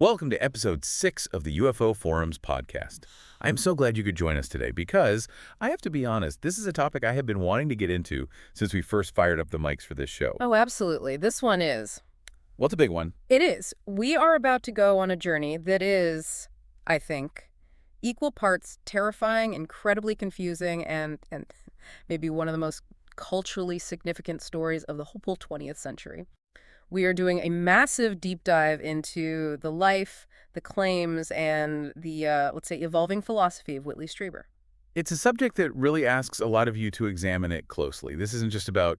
Welcome to episode 6 of the UFO Forums Podcast. I am so glad you could join us today because, I have to be honest, this is a topic I have been wanting to get into since we first fired up the mics for this show. Oh, absolutely. This one is. Well, it's a big one. It is. We are about to go on a journey that is, I think, equal parts terrifying, incredibly confusing, and maybe one of the most culturally significant stories of the whole 20th century. We are doing a massive deep dive into the life, the claims, and the, let's say, evolving philosophy of Whitley Strieber. It's a subject that really asks a lot of you to examine it closely. This isn't just about,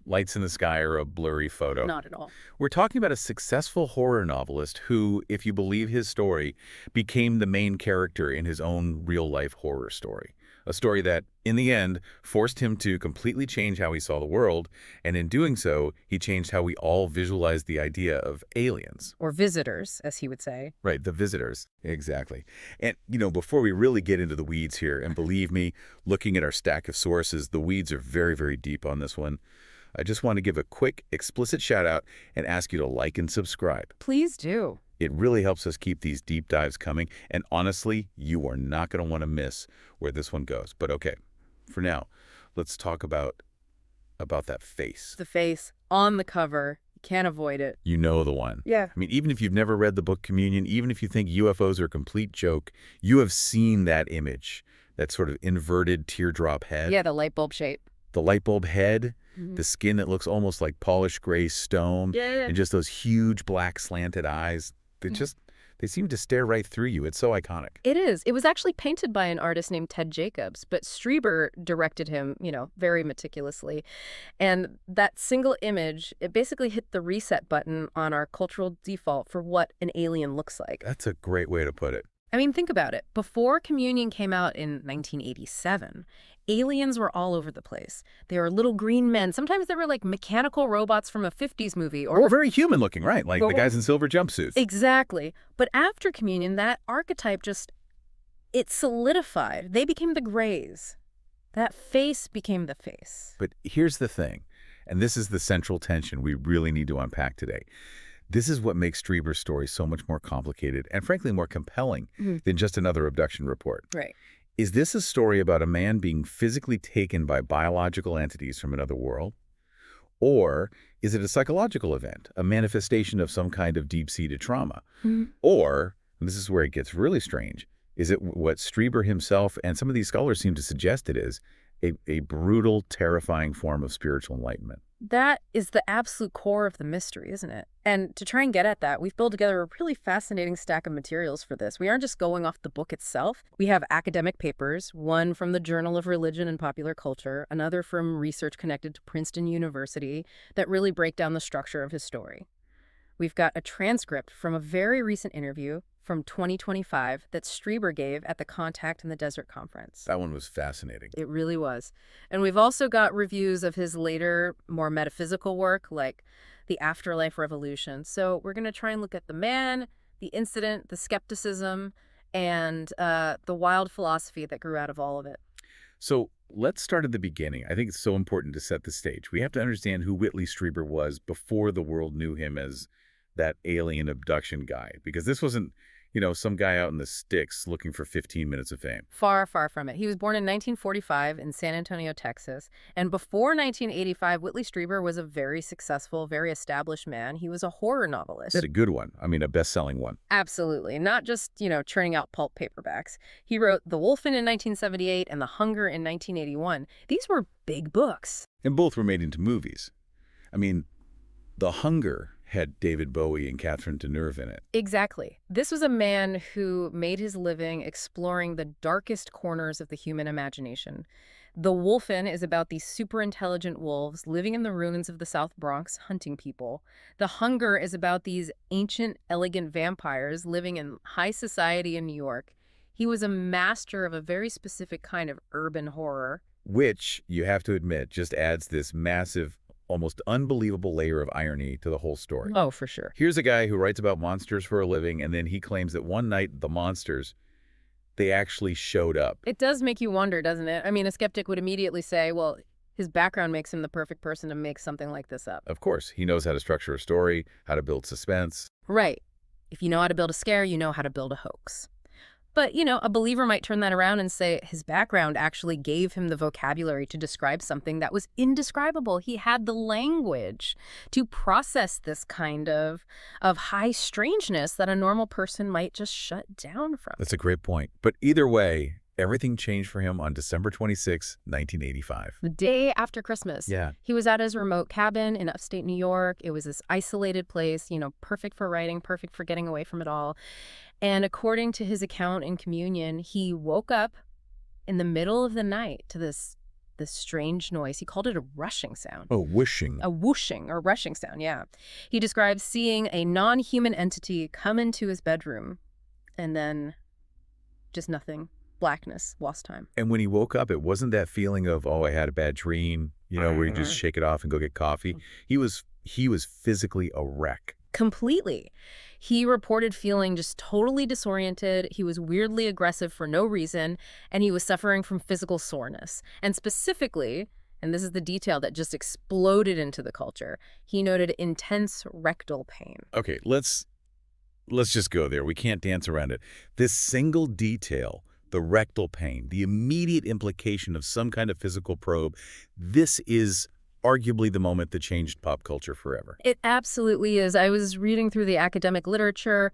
lights in the sky or a blurry photo. Not at all. We're talking about a successful horror novelist who, if you believe his story, became the main character in his own real-life horror story. A story that, in the end, forced him to completely change how he saw the world, and in doing so, he changed how we all visualize the idea of aliens. Or visitors, as he would say. Right, the visitors. Exactly. And, before we really get into the weeds here, and believe me, looking at our stack of sources, the weeds are very, very deep on this one. I just want to give a quick, explicit shout-out and ask you to like and subscribe. Please do. It really helps us keep these deep dives coming, and honestly, you are not going to want to miss where this one goes. But okay, for now, let's talk about that face. The face on the cover. You can't avoid it. You know the one. Yeah. I mean, even if you've never read the book Communion, even if you think UFOs are a complete joke, you have seen that image, that sort of inverted teardrop head. Yeah, the light bulb shape. The light bulb head, the skin that looks almost like polished gray stone, and just those huge black slanted eyes. They seem to stare right through you. It's so iconic. It is. It was actually painted by an artist named Ted Jacobs, but Strieber directed him, very meticulously. And that single image, it basically hit the reset button on our cultural default for what an alien looks like. That's a great way to put it. I mean, think about it. Before Communion came out in 1987, aliens were all over the place. They were little green men. Sometimes they were like mechanical robots from a 50s movie. Or very human looking, right? Like the guys in silver jumpsuits. Exactly. But after Communion, that archetype it solidified. They became the grays. That face became the face. But here's the thing, and this is the central tension we really need to unpack today. This is what makes Strieber's story so much more complicated and, frankly, more compelling than just another abduction report. Right. Is this a story about a man being physically taken by biological entities from another world? Or is it a psychological event, a manifestation of some kind of deep-seated trauma? Or, and this is where it gets really strange, is it what Strieber himself and some of these scholars seem to suggest it is, a brutal, terrifying form of spiritual enlightenment? That is the absolute core of the mystery, isn't it? And to try and get at that, we've built together a really fascinating stack of materials for this. We aren't just going off the book itself. We have academic papers, one from the Journal of Religion and Popular Culture, another from research connected to Princeton University, that really break down the structure of his story. We've got a transcript from a very recent interview from 2025 that Strieber gave at the Contact in the Desert Conference. That one was fascinating. It really was. And we've also got reviews of his later, more metaphysical work, like The Afterlife Revolution. So we're going to try and look at the man, the incident, the skepticism, and the wild philosophy that grew out of all of it. So let's start at the beginning. I think it's so important to set the stage. We have to understand who Whitley Strieber was before the world knew him as that alien abduction guy, because this wasn't, some guy out in the sticks looking for 15 minutes of fame. Far, far from it. He was born in 1945 in San Antonio, Texas. And before 1985, Whitley Strieber was a very successful, very established man. He was a horror novelist. That's a good one. I mean, a best-selling one. Absolutely. Not just, churning out pulp paperbacks. He wrote The Wolfen in 1978 and The Hunger in 1981. These were big books. And both were made into movies. I mean, The Hunger had David Bowie and Catherine Deneuve in it. Exactly. This was a man who made his living exploring the darkest corners of the human imagination. The Wolfen is about these super-intelligent wolves living in the ruins of the South Bronx hunting people. The Hunger is about these ancient, elegant vampires living in high society in New York. He was a master of a very specific kind of urban horror. Which, you have to admit, just adds this massive, almost unbelievable layer of irony to the whole story. Oh, for sure. Here's a guy who writes about monsters for a living, and then he claims that one night the monsters, they actually showed up. It does make you wonder, doesn't it? I mean, a skeptic would immediately say, well, his background makes him the perfect person to make something like this up. Of course, he knows how to structure a story, how to build suspense. Right. If you know how to build a scare, you know how to build a hoax. But, you know, a believer might turn that around and say his background actually gave him the vocabulary to describe something that was indescribable. He had the language to process this kind of high strangeness that a normal person might just shut down from. That's a great point. But either way, everything changed for him on December 26, 1985. The day after Christmas. Yeah. He was at his remote cabin in upstate New York. It was this isolated place, you know, perfect for writing, perfect for getting away from it all. And according to his account in communion, he woke up in the middle of the night to this strange noise. He called it a rushing sound. Oh, whooshing. A whooshing or rushing sound, yeah. He describes seeing a non-human entity come into his bedroom and then just nothing. Blackness, lost time. And when he woke up, it wasn't that feeling of, oh, I had a bad dream, you know, where you just shake it off and go get coffee. He was physically a wreck. Completely. He reported feeling just totally disoriented. He was weirdly aggressive for no reason, and he was suffering from physical soreness. And specifically, and this is the detail that just exploded into the culture, he noted intense rectal pain. Okay, let's just go there. We can't dance around it. This single detail, the rectal pain, the immediate implication of some kind of physical probe, this is arguably the moment that changed pop culture forever. It absolutely is. I was reading through the academic literature,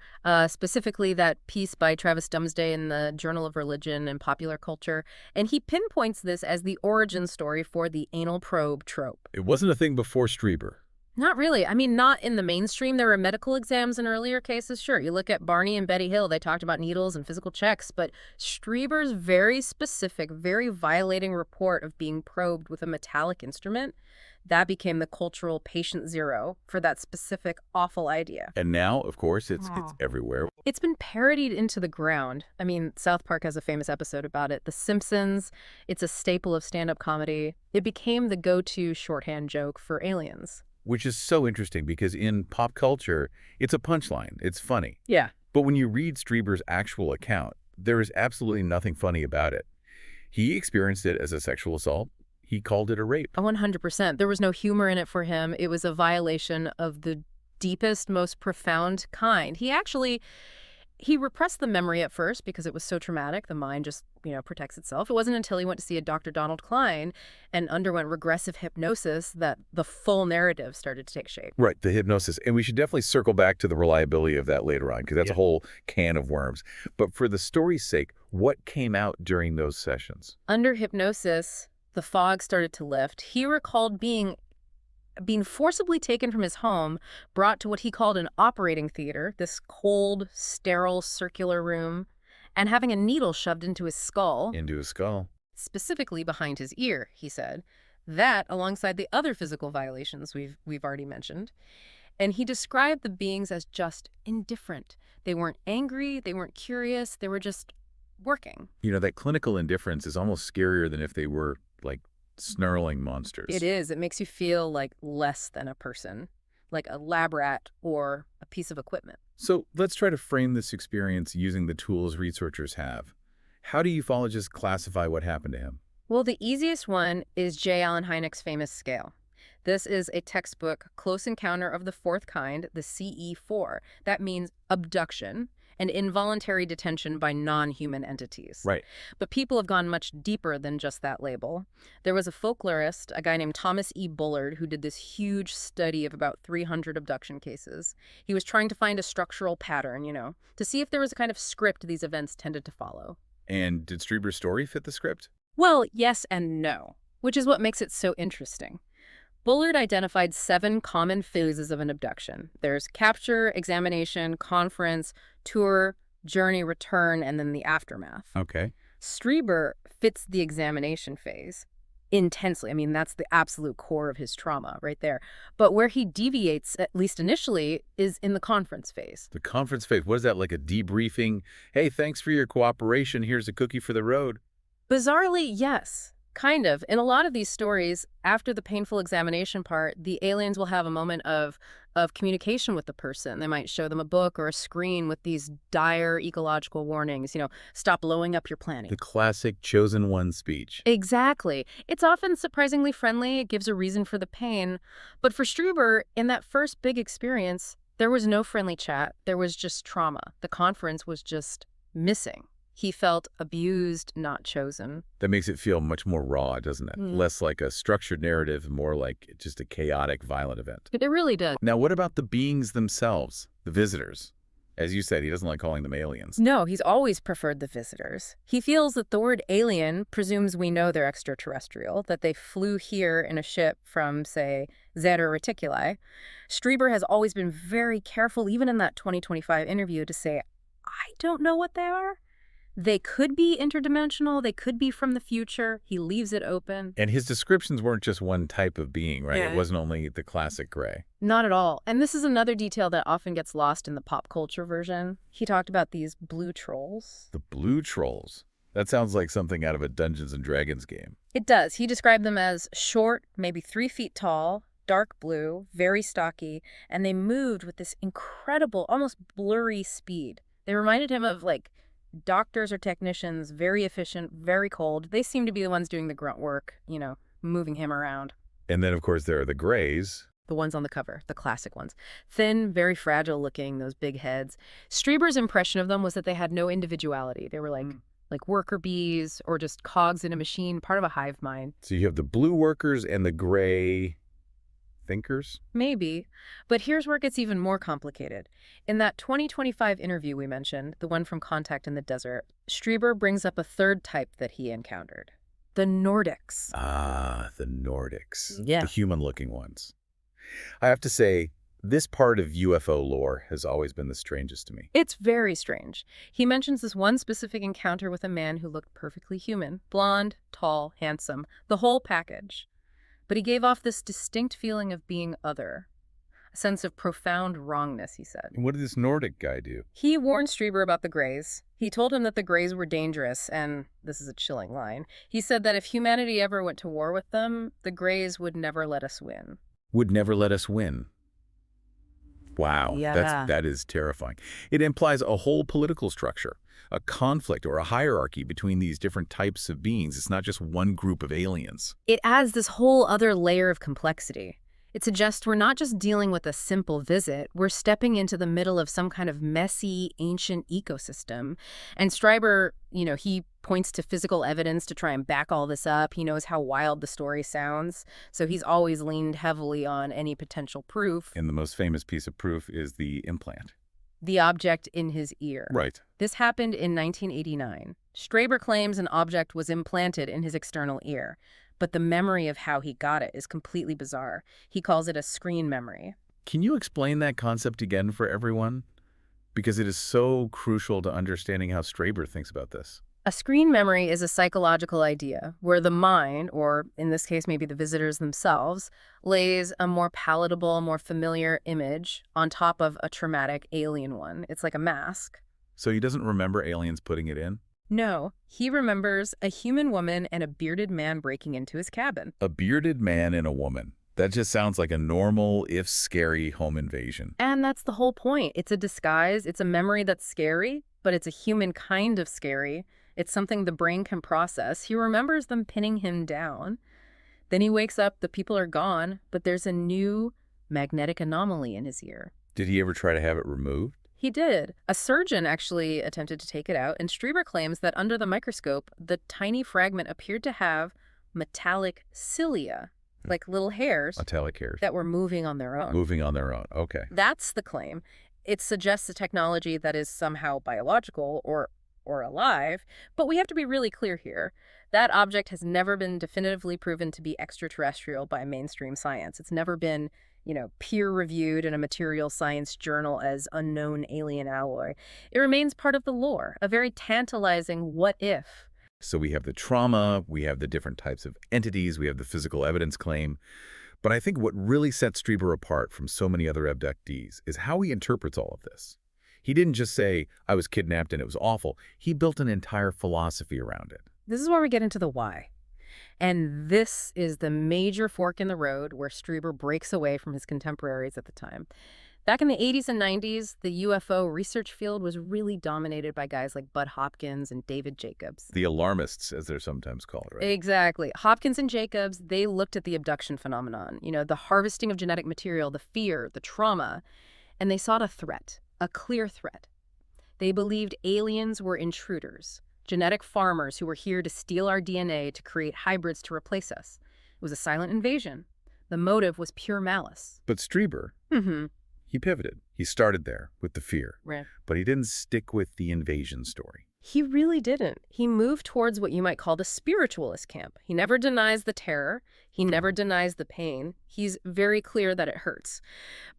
specifically that piece by Travis Dumsday in the Journal of Religion and Popular Culture, and he pinpoints this as the origin story for the anal probe trope. It wasn't a thing before Strieber. Not really. I mean, not in the mainstream. There were medical exams in earlier cases. Sure, you look at Barney and Betty Hill, they talked about needles and physical checks, but Strieber's very specific, very violating report of being probed with a metallic instrument, that became the cultural patient zero for that specific awful idea. And now, of course, it's everywhere. It's been parodied into the ground. I mean, South Park has a famous episode about it. The Simpsons, it's a staple of stand-up comedy. It became the go-to shorthand joke for aliens. Which is so interesting because in pop culture, it's a punchline. It's funny. Yeah. But when you read Strieber's actual account, there is absolutely nothing funny about it. He experienced it as a sexual assault. He called it a rape. 100%. There was no humor in it for him. It was a violation of the deepest, most profound kind. He repressed the memory at first because it was so traumatic. The mind just, protects itself. It wasn't until he went to see a Dr. Donald Klein and underwent regressive hypnosis that the full narrative started to take shape. Right, the hypnosis. And we should definitely circle back to the reliability of that later on because that's a whole can of worms. But for the story's sake, what came out during those sessions? Under hypnosis, the fog started to lift. He recalled being forcibly taken from his home, brought to what he called an operating theater, this cold, sterile, circular room, and having a needle shoved into his skull. Into his skull. Specifically behind his ear, he said. That, alongside the other physical violations we've already mentioned. And he described the beings as just indifferent. They weren't angry, they weren't curious, they were just working. That clinical indifference is almost scarier than if they were, like, snarling monsters. It is. It makes you feel like less than a person, like a lab rat or a piece of equipment. So let's try to frame this experience using the tools researchers have. How do ufologists classify what happened to him? Well, the easiest one is J. Allen Hynek's famous scale. This is a textbook, Close Encounter of the Fourth Kind, the CE4. That means abduction and involuntary detention by non-human entities. Right. But people have gone much deeper than just that label. There was a folklorist, a guy named Thomas E. Bullard, who did this huge study of about 300 abduction cases. He was trying to find a structural pattern, to see if there was a kind of script these events tended to follow. And did Strieber's story fit the script? Well, yes and no, which is what makes it so interesting. Bullard identified 7 common phases of an abduction. There's capture, examination, conference, tour, journey, return, and then the aftermath. Okay. Strieber fits the examination phase intensely. I mean, that's the absolute core of his trauma right there. But where he deviates, at least initially, is in the conference phase. The conference phase, what is that, like a debriefing? Hey, thanks for your cooperation. Here's a cookie for the road. Bizarrely, yes. Kind of. In a lot of these stories, after the painful examination part, the aliens will have a moment of communication with the person. They might show them a book or a screen with these dire ecological warnings, stop blowing up your planet. The classic chosen one speech. Exactly. It's often surprisingly friendly. It gives a reason for the pain. But for Strieber, in that first big experience, There was no friendly chat. There was just trauma. The conference was just missing. He felt abused, not chosen. That makes it feel much more raw, doesn't it? Less like a structured narrative, more like just a chaotic, violent event. It really does. Now, what about the beings themselves, the visitors? As you said, he doesn't like calling them aliens. No, he's always preferred the visitors. He feels that the word alien presumes we know they're extraterrestrial, that they flew here in a ship from, say, Zeta Reticuli. Strieber has always been very careful, even in that 2025 interview, to say, I don't know what they are. They could be interdimensional. They could be from the future. He leaves it open. And his descriptions weren't just one type of being, right? Yeah. It wasn't only the classic gray. Not at all. And this is another detail that often gets lost in the pop culture version. He talked about these blue trolls. The blue trolls. That sounds like something out of a Dungeons and Dragons game. It does. He described them as short, maybe 3 feet tall, dark blue, very stocky, and they moved with this incredible, almost blurry speed. They reminded him of, like, doctors or technicians, very efficient, very cold. They seem to be the ones doing the grunt work, moving him around. And then, of course, there are the grays. The ones on the cover, the classic ones. Thin, very fragile looking, those big heads. Strieber's impression of them was that they had no individuality. They were like worker bees or just cogs in a machine, part of a hive mind. So you have the blue workers and the gray thinkers? Maybe. But here's where it gets even more complicated. In that 2025 interview we mentioned, the one from Contact in the Desert, Strieber brings up a third type that he encountered. The Nordics. Ah, the Nordics. Yeah. The human-looking ones. I have to say, this part of UFO lore has always been the strangest to me. It's very strange. He mentions this one specific encounter with a man who looked perfectly human. Blonde, tall, handsome, the whole package. But he gave off this distinct feeling of being other. A sense of profound wrongness, he said. And what did this Nordic guy do? He warned Strieber about the Greys. He told him that the Greys were dangerous, and this is a chilling line. He said that if humanity ever went to war with them, the Greys would never let us win. Would never let us win. Wow, Yeah. that is terrifying. It implies a whole political structure, a conflict or a hierarchy between these different types of beings. It's not just one group of aliens. It adds this whole other layer of complexity. It suggests we're not just dealing with a simple visit, we're stepping into the middle of some kind of messy, ancient ecosystem. And Strieber, he points to physical evidence to try and back all this up. He knows how wild the story sounds, so he's always leaned heavily on any potential proof. And the most famous piece of proof is the implant. The object in his ear. Right. This happened in 1989. Strieber claims an object was implanted in his external ear, but the memory of how he got it is completely bizarre. He calls it a screen memory. Can you explain that concept again for everyone? Because it is so crucial to understanding how Strieber thinks about this. A screen memory is a psychological idea where the mind, or in this case maybe the visitors themselves, lays a more palatable, more familiar image on top of a traumatic alien one. It's like a mask. So he doesn't remember aliens putting it in? No, he remembers a human woman and a bearded man breaking into his cabin. A bearded man and a woman. That just sounds like a normal, if scary, home invasion. And that's the whole point. It's a disguise. It's a memory that's scary, but it's a human kind of scary. It's something the brain can process. He remembers them pinning him down. Then he wakes up, the people are gone, but there's a new magnetic anomaly in his ear. Did he ever try to have it removed? He did. A surgeon actually attempted to take it out, and Strieber claims that under the microscope, the tiny fragment appeared to have metallic cilia, like little hairs. Metallic hairs. That were moving on their own. Moving on their own. Okay. That's the claim. It suggests a technology that is somehow biological or alive, but we have to be really clear here. That object has never been definitively proven to be extraterrestrial by mainstream science. It's never been, peer-reviewed in a material science journal as unknown alien alloy. It remains part of the lore, a very tantalizing what if. So we have the trauma, we have the different types of entities, we have the physical evidence claim. But I think what really sets Strieber apart from so many other abductees is how he interprets all of this. He didn't just say, I was kidnapped and it was awful. He built an entire philosophy around it. This is where we get into the why. And this is the major fork in the road where Strieber breaks away from his contemporaries at the time. Back in the 80s and 90s, the UFO research field was really dominated by guys like Bud Hopkins and David Jacobs. The alarmists, as they're sometimes called, right? Exactly. Hopkins and Jacobs, they looked at the abduction phenomenon, the harvesting of genetic material, the fear, the trauma. And they sought a threat, a clear threat. They believed aliens were intruders, genetic farmers who were here to steal our DNA to create hybrids to replace us. It was a silent invasion. The motive was pure malice. But Strieber, he pivoted. He started there with the fear. Right. But he didn't stick with the invasion story. He really didn't. He moved towards what you might call the spiritualist camp. He never denies the terror. He never denies the pain. He's very clear that it hurts.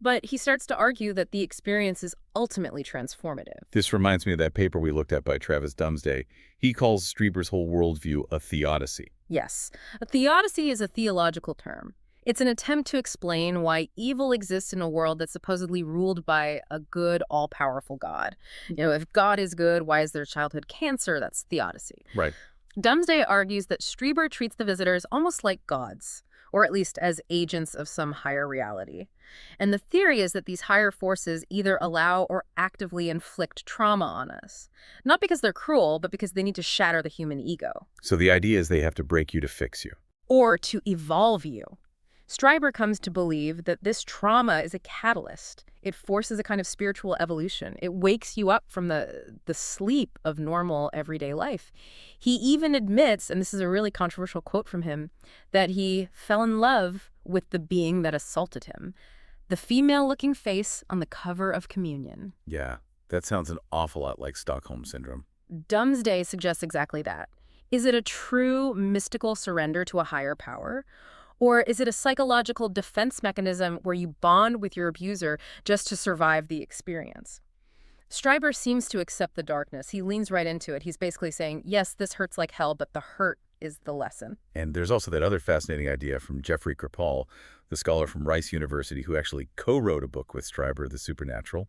But he starts to argue that the experience is ultimately transformative. This reminds me of that paper we looked at by Travis Dumsday. He calls Strieber's whole worldview a theodicy. Yes. A theodicy is a theological term. It's an attempt to explain why evil exists in a world that's supposedly ruled by a good, all-powerful God. If God is good, why is there childhood cancer? That's theodicy. Right. Dumsday argues that Strieber treats the visitors almost like gods, or at least as agents of some higher reality. And the theory is that these higher forces either allow or actively inflict trauma on us. Not because they're cruel, but because they need to shatter the human ego. So the idea is they have to break you to fix you. Or to evolve you. Strieber comes to believe that this trauma is a catalyst. It forces a kind of spiritual evolution. It wakes you up from the sleep of normal everyday life. He even admits, and this is a really controversial quote from him, that he fell in love with the being that assaulted him, the female-looking face on the cover of Communion. Yeah, that sounds an awful lot like Stockholm Syndrome. Dumsday suggests exactly that. Is it a true mystical surrender to a higher power? Or is it a psychological defense mechanism where you bond with your abuser just to survive the experience? Strieber seems to accept the darkness. He leans right into it. He's basically saying, yes, this hurts like hell, but the hurt is the lesson. And there's also that other fascinating idea from Jeffrey Kripal, the scholar from Rice University who actually co-wrote a book with Strieber, The Supernatural.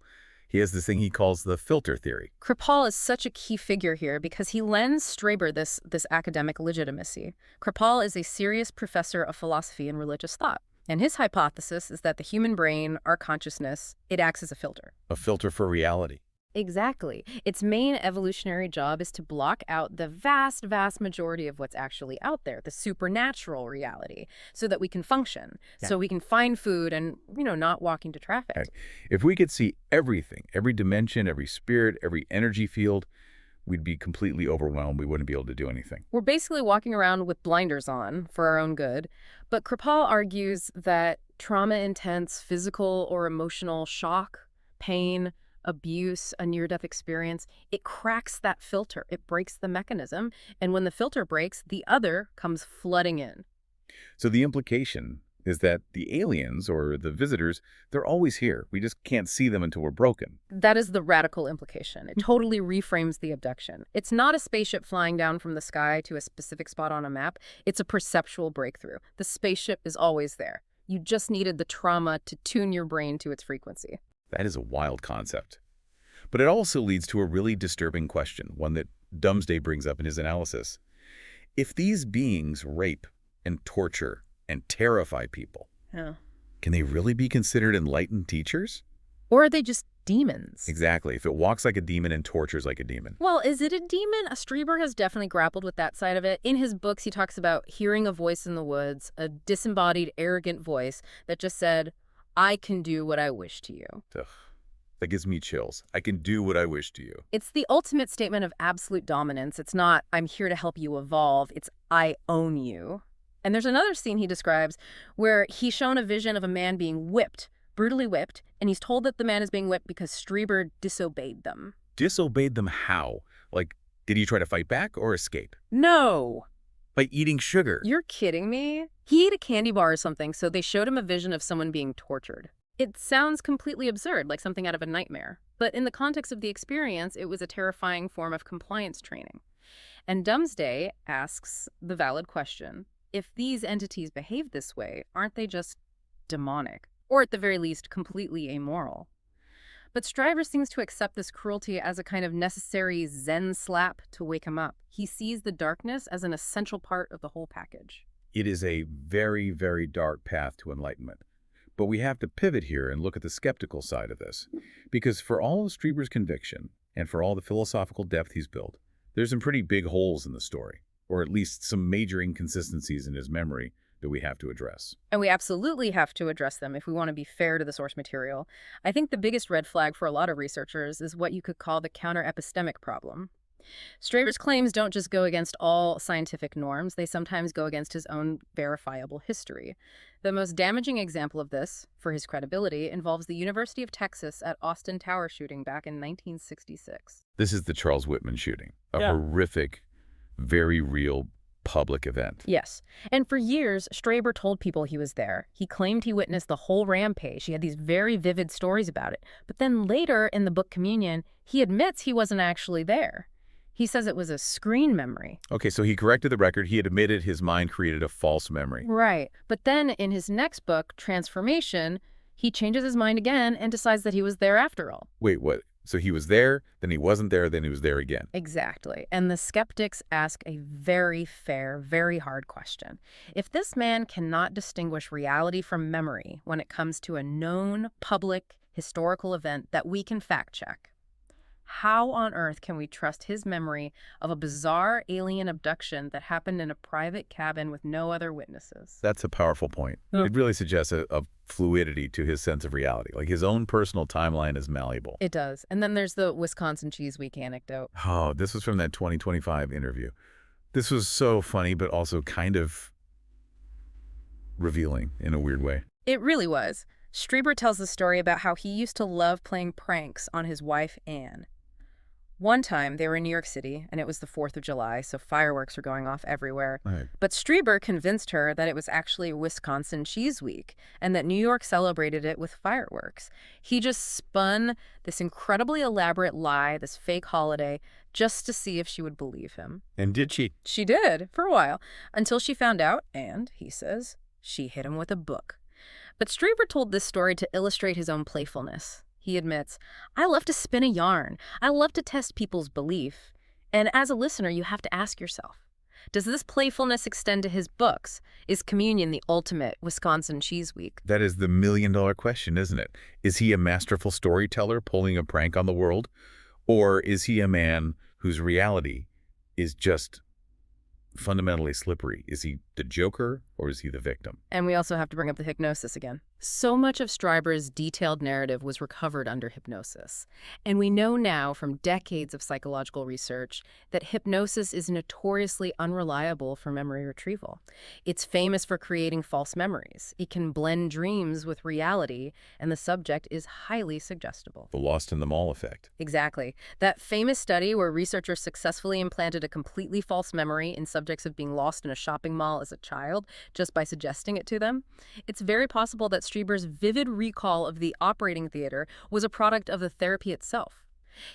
He has this thing he calls the filter theory. Kripal is such a key figure here because he lends Strieber this academic legitimacy. Kripal is a serious professor of philosophy and religious thought. And his hypothesis is that the human brain, our consciousness, it acts as a filter. A filter for reality. Exactly. Its main evolutionary job is to block out the vast, vast majority of what's actually out there, the supernatural reality, so that we can function, so we can find food and, not walk into traffic. Right. If we could see everything, every dimension, every spirit, every energy field, we'd be completely overwhelmed. We wouldn't be able to do anything. We're basically walking around with blinders on for our own good. But Kripal argues that trauma-intense physical or emotional shock, pain, abuse, a near-death experience, it cracks that filter. It breaks the mechanism. And when the filter breaks, the other comes flooding in. So the implication is that the aliens or the visitors, they're always here. We just can't see them until we're broken. That is the radical implication. It totally reframes the abduction. It's not a spaceship flying down from the sky to a specific spot on a map. It's a perceptual breakthrough. The spaceship is always there. You just needed the trauma to tune your brain to its frequency. That is a wild concept. But it also leads to a really disturbing question, one that Dumsday brings up in his analysis. If these beings rape and torture and terrify people, can they really be considered enlightened teachers? Or are they just demons? Exactly. If it walks like a demon and tortures like a demon. Well, is it a demon? Strieber has definitely grappled with that side of it. In his books, he talks about hearing a voice in the woods, a disembodied, arrogant voice that just said, I can do what I wish to you. Ugh, that gives me chills. I can do what I wish to you. It's the ultimate statement of absolute dominance. It's not, I'm here to help you evolve. It's, I own you. And there's another scene he describes where he's shown a vision of a man being whipped, brutally whipped, and he's told that the man is being whipped because Strieber disobeyed them. Disobeyed them how? Like, did he try to fight back or escape? No. By eating sugar. You're kidding me? He ate a candy bar or something, so they showed him a vision of someone being tortured. It sounds completely absurd, like something out of a nightmare. But in the context of the experience, it was a terrifying form of compliance training. And Dumsday asks the valid question, if these entities behave this way, aren't they just demonic? Or at the very least, completely amoral? But Strieber seems to accept this cruelty as a kind of necessary Zen slap to wake him up. He sees the darkness as an essential part of the whole package. It is a very, very dark path to enlightenment. But we have to pivot here and look at the skeptical side of this. Because for all of Strieber's conviction, and for all the philosophical depth he's built, there's some pretty big holes in the story, or at least some major inconsistencies in his memory that we have to address. And we absolutely have to address them if we want to be fair to the source material. I think the biggest red flag for a lot of researchers is what you could call the counter-epistemic problem. Strieber's claims don't just go against all scientific norms, they sometimes go against his own verifiable history. The most damaging example of this, for his credibility, involves the University of Texas at Austin Tower shooting back in 1966. This is the Charles Whitman shooting, a Yeah. horrific, very real public event. Yes. And for years, Strieber told people he was there. He claimed he witnessed the whole rampage. He had these very vivid stories about it. But then later in the book Communion, he admits he wasn't actually there. He says it was a screen memory. Okay, so he corrected the record. He had admitted his mind created a false memory. Right. But then in his next book, Transformation, he changes his mind again and decides that he was there after all. Wait, what? So he was there, then he wasn't there, then he was there again. Exactly. And the skeptics ask a very fair, very hard question. If this man cannot distinguish reality from memory when it comes to a known public historical event that we can fact check, how on earth can we trust his memory of a bizarre alien abduction that happened in a private cabin with no other witnesses? That's a powerful point. Yeah. It really suggests a fluidity to his sense of reality. Like his own personal timeline is malleable. It does. And then there's the Wisconsin Cheese Week anecdote. Oh, this was from that 2025 interview. This was so funny, but also kind of revealing in a weird way. It really was. Strieber tells the story about how he used to love playing pranks on his wife, Anne. One time, they were in New York City, and it was the 4th of July, so fireworks were going off everywhere. Right. But Strieber convinced her that it was actually Wisconsin Cheese Week, and that New York celebrated it with fireworks. He just spun this incredibly elaborate lie, this fake holiday, just to see if she would believe him. And did she? She did, for a while, until she found out, and, he says, she hit him with a book. But Strieber told this story to illustrate his own playfulness. He admits, I love to spin a yarn. I love to test people's belief. And as a listener, you have to ask yourself, does this playfulness extend to his books? Is Communion the ultimate Wisconsin Cheese Week? That is the million-dollar question, isn't it? Is he a masterful storyteller pulling a prank on the world? Or is he a man whose reality is just fundamentally slippery? Is he the joker or is he the victim? And we also have to bring up the hypnosis again. So much of Strieber's detailed narrative was recovered under hypnosis. And we know now from decades of psychological research that hypnosis is notoriously unreliable for memory retrieval. It's famous for creating false memories. It can blend dreams with reality, and the subject is highly suggestible. The lost in the mall effect. Exactly. That famous study where researchers successfully implanted a completely false memory in subjects of being lost in a shopping mall as a child just by suggesting it to them. It's very possible that Strieber's vivid recall of the operating theater was a product of the therapy itself.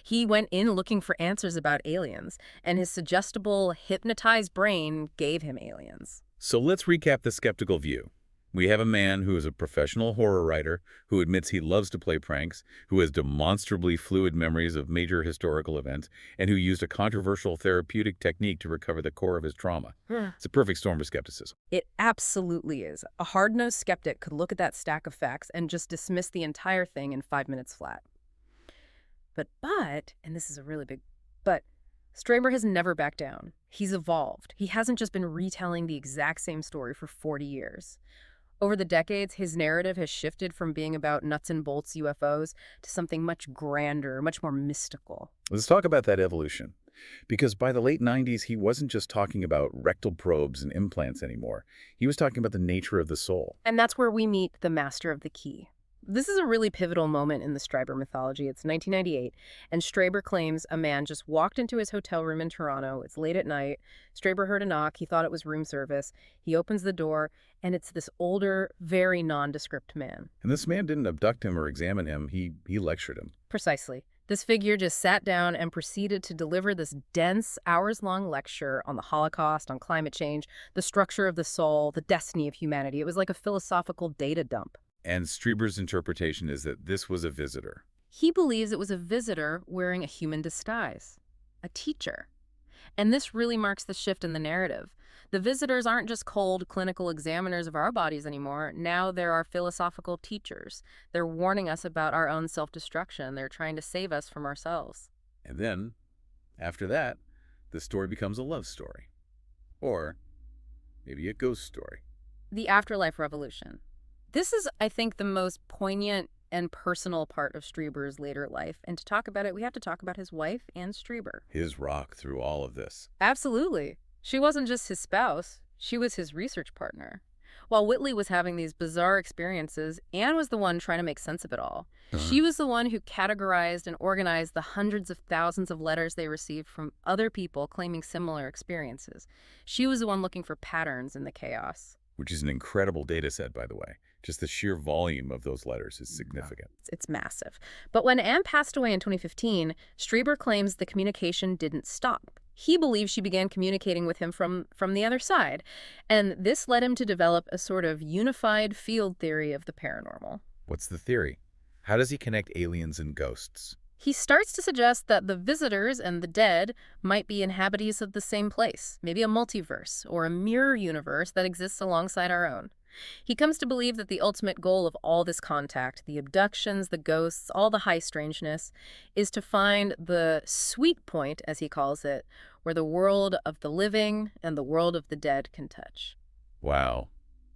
He went in looking for answers about aliens, and his suggestible, hypnotized brain gave him aliens. So let's recap the skeptical view. We have a man who is a professional horror writer, who admits he loves to play pranks, who has demonstrably fluid memories of major historical events, and who used a controversial therapeutic technique to recover the core of his trauma. It's a perfect storm for skepticism. It absolutely is. A hard-nosed skeptic could look at that stack of facts and just dismiss the entire thing in 5 minutes flat. But, and this is a really big but, Strieber has never backed down. He's evolved. He hasn't just been retelling the exact same story for 40 years. Over the decades, his narrative has shifted from being about nuts and bolts UFOs to something much grander, much more mystical. Let's talk about that evolution. Because by the late 90s, he wasn't just talking about rectal probes and implants anymore. He was talking about the nature of the soul. And that's where we meet the master of the key. This is a really pivotal moment in the Strieber mythology. It's 1998, and Strieber claims a man just walked into his hotel room in Toronto. It's late at night. Strieber heard a knock. He thought it was room service. He opens the door, and it's this older, very nondescript man. And this man didn't abduct him or examine him. He lectured him. Precisely. This figure just sat down and proceeded to deliver this dense, hours-long lecture on the Holocaust, on climate change, the structure of the soul, the destiny of humanity. It was like a philosophical data dump. And Strieber's interpretation is that this was a visitor. He believes it was a visitor wearing a human disguise, a teacher. And this really marks the shift in the narrative. The visitors aren't just cold clinical examiners of our bodies anymore. Now they're our philosophical teachers. They're warning us about our own self-destruction. They're trying to save us from ourselves. And then, after that, the story becomes a love story. Or maybe a ghost story. The afterlife revolution. This is, I think, the most poignant and personal part of Strieber's later life. And to talk about it, we have to talk about his wife, Anne Strieber. His rock through all of this. Absolutely. She wasn't just his spouse, she was his research partner. While Whitley was having these bizarre experiences, Anne was the one trying to make sense of it all. She was the one who categorized and organized the hundreds of thousands of letters they received from other people claiming similar experiences. She was the one looking for patterns in the chaos. Which is an incredible data set, by the way. Just the sheer volume of those letters is significant. It's massive. But when Anne passed away in 2015, Strieber claims the communication didn't stop. He believes she began communicating with him from the other side. And this led him to develop a sort of unified field theory of the paranormal. What's the theory? How does he connect aliens and ghosts? He starts to suggest that the visitors and the dead might be inhabitants of the same place, maybe a multiverse or a mirror universe that exists alongside our own. He comes to believe that the ultimate goal of all this contact, the abductions, the ghosts, all the high strangeness, is to find the sweet point, as he calls it, where the world of the living and the world of the dead can touch. Wow.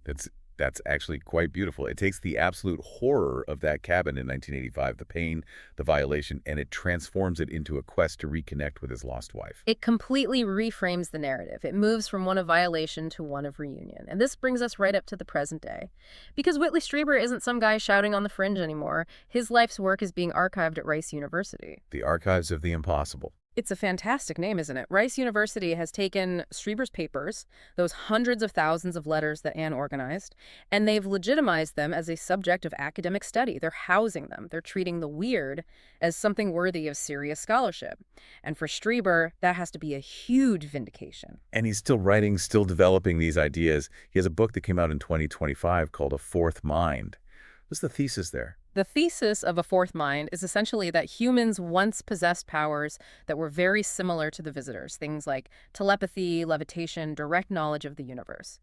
That's actually quite beautiful. It takes the absolute horror of that cabin in 1985, the pain, the violation, and it transforms it into a quest to reconnect with his lost wife. It completely reframes the narrative. It moves from one of violation to one of reunion. And this brings us right up to the present day. Because Whitley Strieber isn't some guy shouting on the fringe anymore. His life's work is being archived at Rice University. The Archives of the Impossible. It's a fantastic name, isn't it? Rice University has taken Strieber's papers, those hundreds of thousands of letters that Anne organized, and they've legitimized them as a subject of academic study. They're housing them. They're treating the weird as something worthy of serious scholarship. And for Strieber, that has to be a huge vindication. And he's still writing, still developing these ideas. He has a book that came out in 2025 called A Fourth Mind. What's the thesis there? The thesis of A Fourth Mind is essentially that humans once possessed powers that were very similar to the visitors, things like telepathy, levitation, direct knowledge of the universe.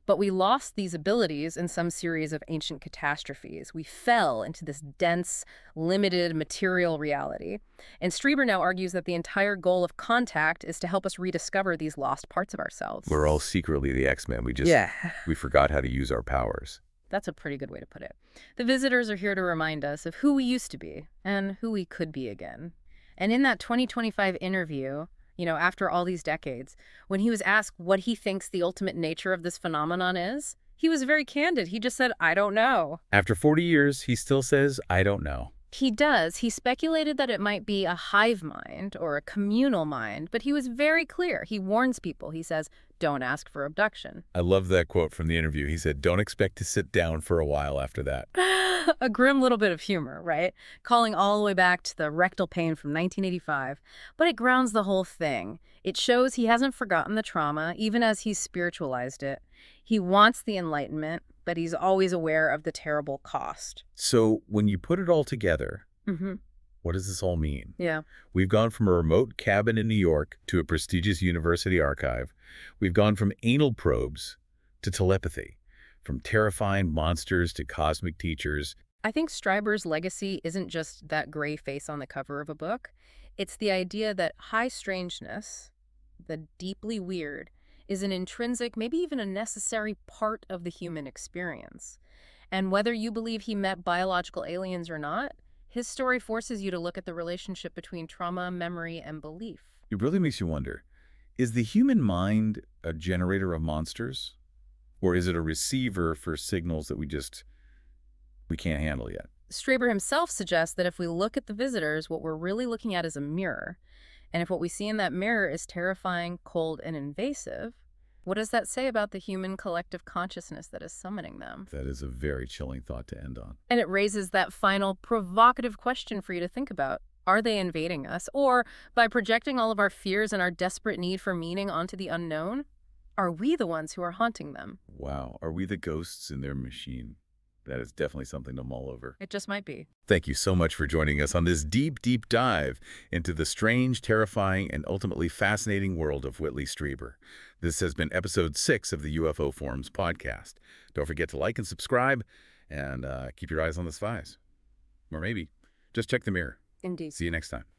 But we lost these abilities in some series of ancient catastrophes. We fell into this dense, limited material reality. And Strieber now argues that the entire goal of contact is to help us rediscover these lost parts of ourselves. We're all secretly the X-Men. We forgot how to use our powers. That's a pretty good way to put it. The visitors are here to remind us of who we used to be and who we could be again. And in that 2025 interview, after all these decades, when he was asked what he thinks the ultimate nature of this phenomenon is, he was very candid. He just said, I don't know. After 40 years, he still says, I don't know. He does. He speculated that it might be a hive mind or a communal mind, but he was very clear. He warns people. He says, don't ask for abduction. I love that quote from the interview. He said, don't expect to sit down for a while after that. A grim little bit of humor, right? Calling all the way back to the rectal pain from 1985. But it grounds the whole thing. It shows he hasn't forgotten the trauma, even as he's spiritualized it. He wants the enlightenment, but he's always aware of the terrible cost. So when you put it all together, what does this all mean? Yeah. We've gone from a remote cabin in New York to a prestigious university archive. We've gone from anal probes to telepathy, from terrifying monsters to cosmic teachers. I think Strieber's legacy isn't just that gray face on the cover of a book. It's the idea that high strangeness, the deeply weird, is an intrinsic, maybe even a necessary part of the human experience. And whether you believe he met biological aliens or not, his story forces you to look at the relationship between trauma, memory, and belief. It really makes you wonder, is the human mind a generator of monsters? Or is it a receiver for signals that we can't handle yet? Strieber himself suggests that if we look at the visitors, what we're really looking at is a mirror. And if what we see in that mirror is terrifying, cold, and invasive, what does that say about the human collective consciousness that is summoning them? That is a very chilling thought to end on. And it raises that final provocative question for you to think about. Are they invading us? Or, by projecting all of our fears and our desperate need for meaning onto the unknown, are we the ones who are haunting them? Wow. Are we the ghosts in their machine? That is definitely something to mull over. It just might be. Thank you so much for joining us on this deep, deep dive into the strange, terrifying, and ultimately fascinating world of Whitley Strieber. This has been episode 6 of the UFO Forums Podcast. Don't forget to like and subscribe, and keep your eyes on the skies. Or maybe just check the mirror. Indeed. See you next time.